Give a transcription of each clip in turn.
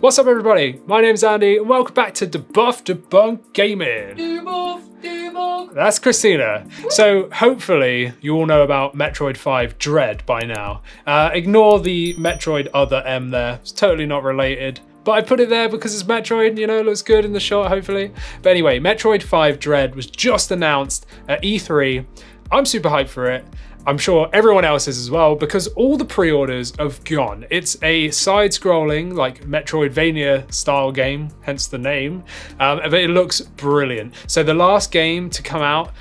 What's up everybody, my name's Andy and welcome back to Debuff Debunk Gaming. Debuff. That's Christina. So hopefully you all know about Metroid 5 Dread by now. Ignore the Metroid other M there, it's totally not related. But I put it there because it's Metroid, you know, it looks good in the shot hopefully. But anyway, Metroid 5 Dread was just announced at E3. I'm super hyped for it. I'm sure everyone else is as well because all the pre-orders have gone. It's a side-scrolling, like Metroidvania style game, hence the name, but it looks brilliant. So the last game to come out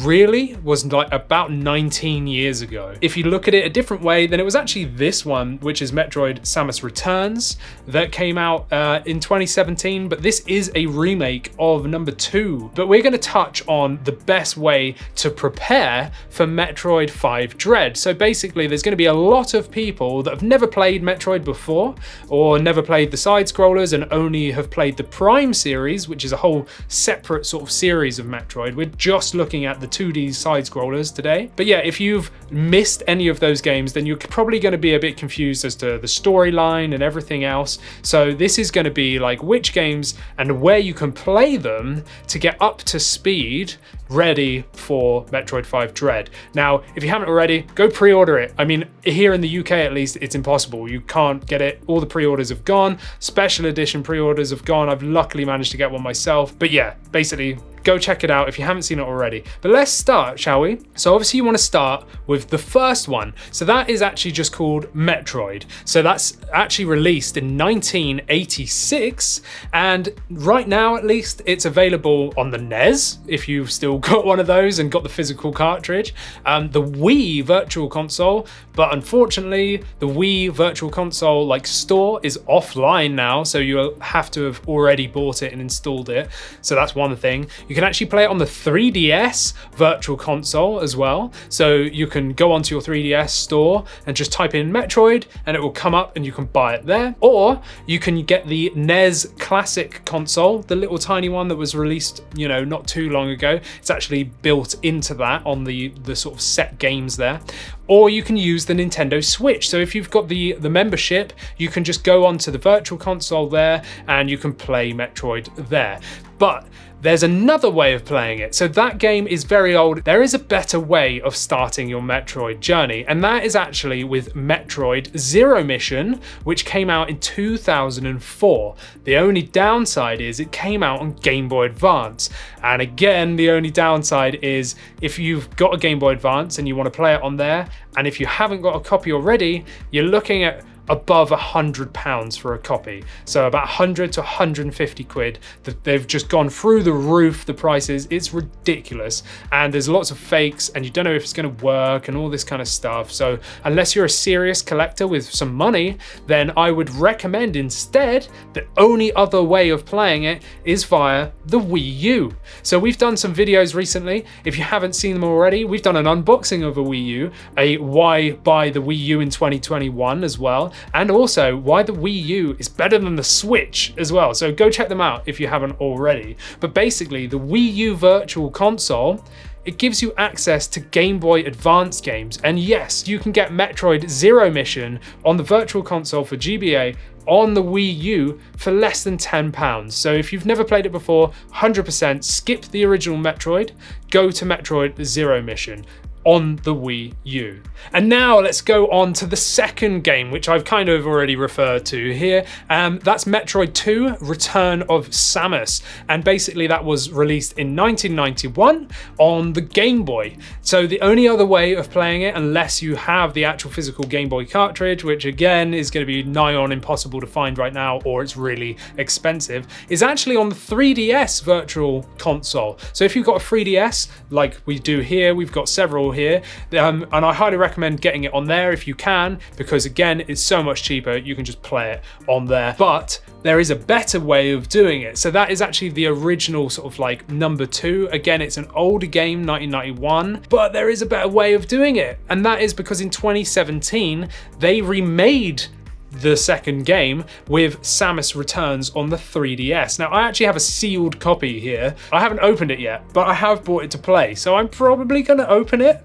really was like about 19 years ago. If you look at it a different way, then it was actually this one, which is Metroid Samus Returns, that came out in 2017, but this is a remake of number 2. But we're going to touch on the best way to prepare for Metroid 5 Dread. So basically there's going to be a lot of people that have never played Metroid before, or never played the side-scrollers and only have played the Prime series, which is a whole separate sort of series of Metroid. We're just looking at the 2D side-scrollers today. But yeah, if you've missed any of those games, then you're probably going to be a bit confused as to the storyline and everything else. So this is going to be like which games and where you can play them to get up to speed, ready for Metroid 5 Dread. Now, if you haven't already, go pre-order it. I mean, here in the UK at least, it's impossible. You can't get it. All the pre-orders have gone. Special edition pre-orders have gone. I've luckily managed to get one myself. But yeah, basically, go check it out if you haven't seen it already. But let's start, shall we? So obviously you want to start with the first one. So that is actually just called Metroid. So that's actually released in 1986. And right now, at least, it's available on the NES, if you've still got one of those and got the physical cartridge. The Wii Virtual Console, but unfortunately, the Wii Virtual Console store is offline now. So you'll have to have already bought it and installed it. So that's one thing. You can actually play it on the 3DS Virtual Console as well. So you can go onto your 3DS store and just type in Metroid and it will come up and you can buy it there. Or you can get the NES Classic console, the little tiny one that was released, you know, not too long ago. It's actually built into that on the sort of set games there. Or you can use the Nintendo Switch. So if you've got the membership, you can just go onto the Virtual Console there and you can play Metroid there. But there's another way of playing it. So that game is very old. There is a better way of starting your Metroid journey, and that is actually with Metroid Zero Mission, which came out in 2004. The only downside is it came out on Game Boy Advance. And again, the only downside is if you've got a Game Boy Advance and you want to play it on there, and if you haven't got a copy already, you're looking at above £100 for a copy. So about 100 to 150 quid. They've just gone through the roof, the prices. It's ridiculous. And there's lots of fakes and you don't know if it's going to work and all this kind of stuff. So unless you're a serious collector with some money, then I would recommend instead the only other way of playing it is via the Wii U. So we've done some videos recently. If you haven't seen them already, we've done an unboxing of a Wii U, a why buy the Wii U in 2021 as well. And also why the Wii U is better than the Switch as well. So go check them out if you haven't already. But basically the Wii U Virtual Console, it gives you access to Game Boy Advance games. And yes, you can get Metroid Zero Mission on the Virtual Console for GBA on the Wii U for less than £10. So if you've never played it before, 100% skip the original Metroid, go to Metroid Zero Mission on the Wii U. And now let's go on to the second game, which I've kind of already referred to here. That's Metroid 2 Return of Samus. And basically that was released in 1991 on the Game Boy. So the only other way of playing it, unless you have the actual physical Game Boy cartridge, which again is going to be nigh on impossible to find right now, or it's really expensive, is actually on the 3DS Virtual Console. So if you've got a 3DS, like we do here, we've got several here, and I highly recommend getting it on there if you can, because again, it's so much cheaper. You can just play it on there. But there is a better way of doing it. So that is actually the original sort of like number 2. Again, it's an older game, 1991, but there is a better way of doing it. And that is because in 2017, they remade the second game with Samus Returns on the 3DS. Now, I actually have a sealed copy here. I haven't opened it yet, but I have bought it to play. So I'm probably going to open it.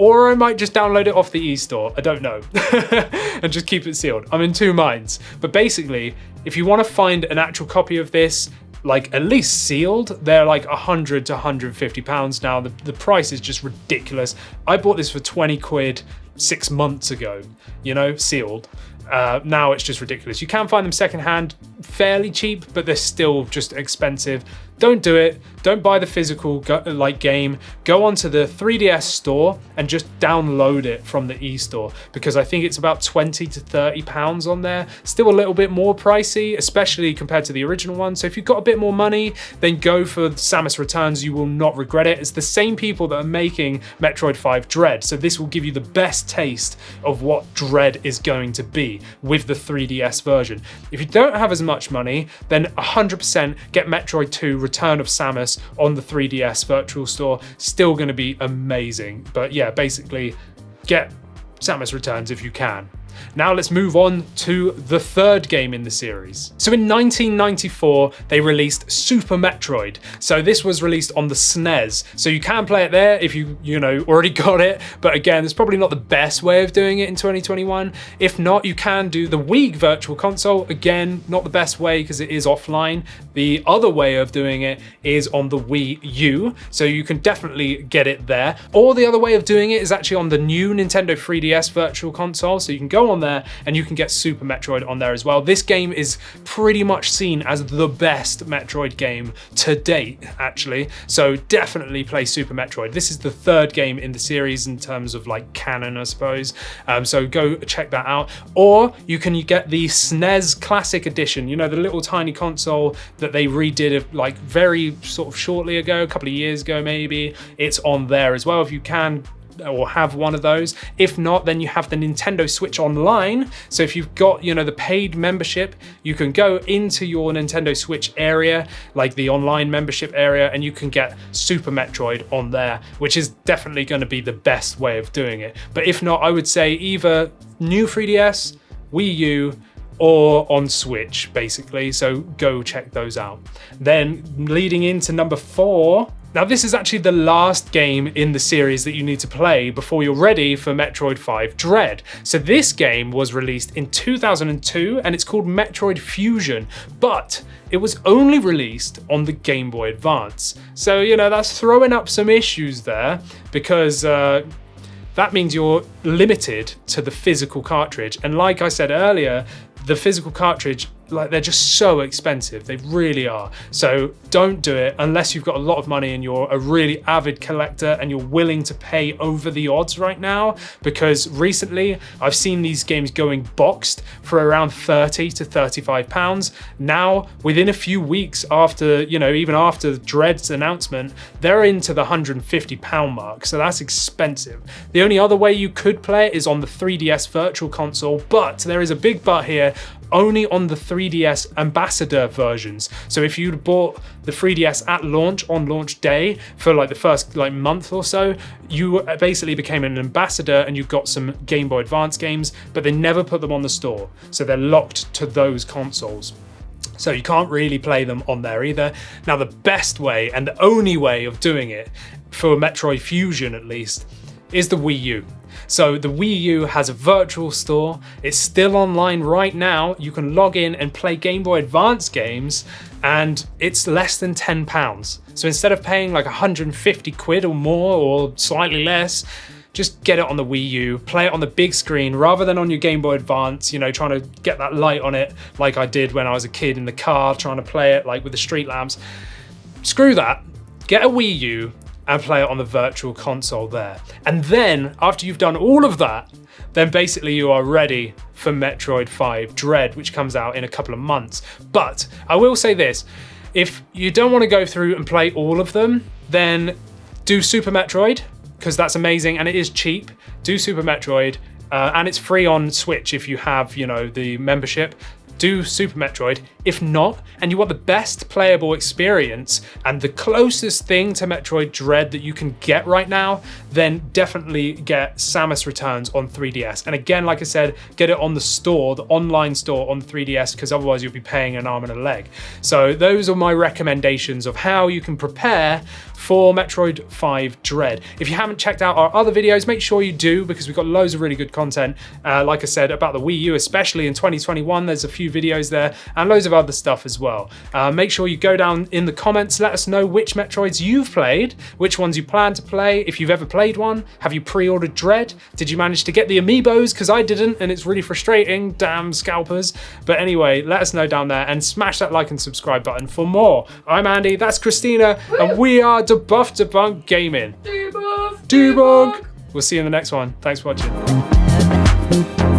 or I might just download it off the eStore. I don't know. And just keep it sealed. I'm in two minds. But basically, if you want to find an actual copy of this, like at least sealed, they're like 100 to 150 pounds now. The price is just ridiculous. I bought this for 20 quid 6 months ago, you know, sealed. Now it's just ridiculous. You can find them secondhand fairly cheap, but they're still just expensive. Don't do it. Don't buy the physical game. Go onto the 3DS store and just download it from the eStore, because I think it's about 20 to 30 pounds on there. Still a little bit more pricey, especially compared to the original one. So if you've got a bit more money, then go for Samus Returns. You will not regret it. It's the same people that are making Metroid 5 Dread. So this will give you the best taste of what Dread is going to be with the 3DS version. If you don't have as much money, then 100% get Metroid 2 Return of Samus on the 3DS Virtual Store. Still going to be amazing. But yeah, basically get Samus Returns if you can. Now let's move on to the third game in the series. So in 1994, they released Super Metroid. So this was released on the SNES. So you can play it there if you already got it. But again, it's probably not the best way of doing it in 2021. If not, you can do the Wii Virtual Console. Again, not the best way because it is offline. The other way of doing it is on the Wii U. So you can definitely get it there. Or the other way of doing it is actually on the new Nintendo 3DS Virtual Console. So you can go on there and you can get Super Metroid on there as well. This game is pretty much seen as the best Metroid game to date, actually. So definitely play Super Metroid. This is the third game in the series in terms of like canon, I suppose. So go check that out. Or you can get the SNES Classic Edition, you know, the little tiny console that they redid like very sort of shortly ago, a couple of years ago maybe. It's on there as well if you can or have one of those. If not, then you have the Nintendo Switch Online. So if you've got, the paid membership, you can go into your Nintendo Switch area, like the online membership area, and you can get Super Metroid on there, which is definitely going to be the best way of doing it. But if not, I would say either new 3DS, Wii U, or on Switch, basically. So go check those out. Then leading into number 4, now this is actually the last game in the series that you need to play before you're ready for Metroid 5 Dread. So this game was released in 2002 and it's called Metroid Fusion, but it was only released on the Game Boy Advance. So, that's throwing up some issues there because that means you're limited to the physical cartridge. And like I said earlier, the physical cartridge, they're just so expensive. They really are. So don't do it unless you've got a lot of money and you're a really avid collector and you're willing to pay over the odds right now, because recently I've seen these games going boxed for around 30 to 35 pounds. Now, within a few weeks after, even after Dread's announcement, they're into the 150 pound mark. So that's expensive. The only other way you could play it is on the 3DS Virtual Console, but there is a big but here, only on the 3DS Ambassador versions. So if you'd bought the 3DS at launch, on launch day, for the first month or so, you basically became an ambassador and you got some Game Boy Advance games, but they never put them on the store. So they're locked to those consoles. So you can't really play them on there either. Now the best way, and the only way of doing it, for Metroid Fusion at least, is the Wii U. So the Wii U has a virtual store. It's still online right now. You can log in and play Game Boy Advance games, and it's less than £10. So instead of paying 150 quid or more or slightly less, just get it on the Wii U, play it on the big screen rather than on your Game Boy Advance, trying to get that light on it like I did when I was a kid in the car, trying to play it with the street lamps. Screw that. Get a Wii U and play it on the virtual console there. And then, after you've done all of that, then basically you are ready for Metroid 5 Dread, which comes out in a couple of months. But I will say this, if you don't want to go through and play all of them, then do Super Metroid, because that's amazing and it is cheap. Do Super Metroid, and it's free on Switch if you have, the membership. do Super Metroid. If not, and you want the best playable experience and the closest thing to Metroid Dread that you can get right now, then definitely get Samus Returns on 3DS. And again, like I said, get it on the store, the online store on 3DS, because otherwise you'll be paying an arm and a leg. So those are my recommendations of how you can prepare for Metroid 5 Dread. If you haven't checked out our other videos, make sure you do, because we've got loads of really good content. Like I said, about the Wii U, especially in 2021, there's a few videos there and loads of other stuff as well. Make sure you go down in the comments, let us know which Metroids you've played, which ones you plan to play, if you've ever played one, have you pre-ordered Dread, did you manage to get the amiibos, because I didn't and it's really frustrating, damn scalpers. But anyway, let us know down there and smash that like and subscribe button for more. I'm Andy, that's Christina, and we are Debuff Debunk Gaming. Debug. Debug! We'll see you in the next one. Thanks for watching.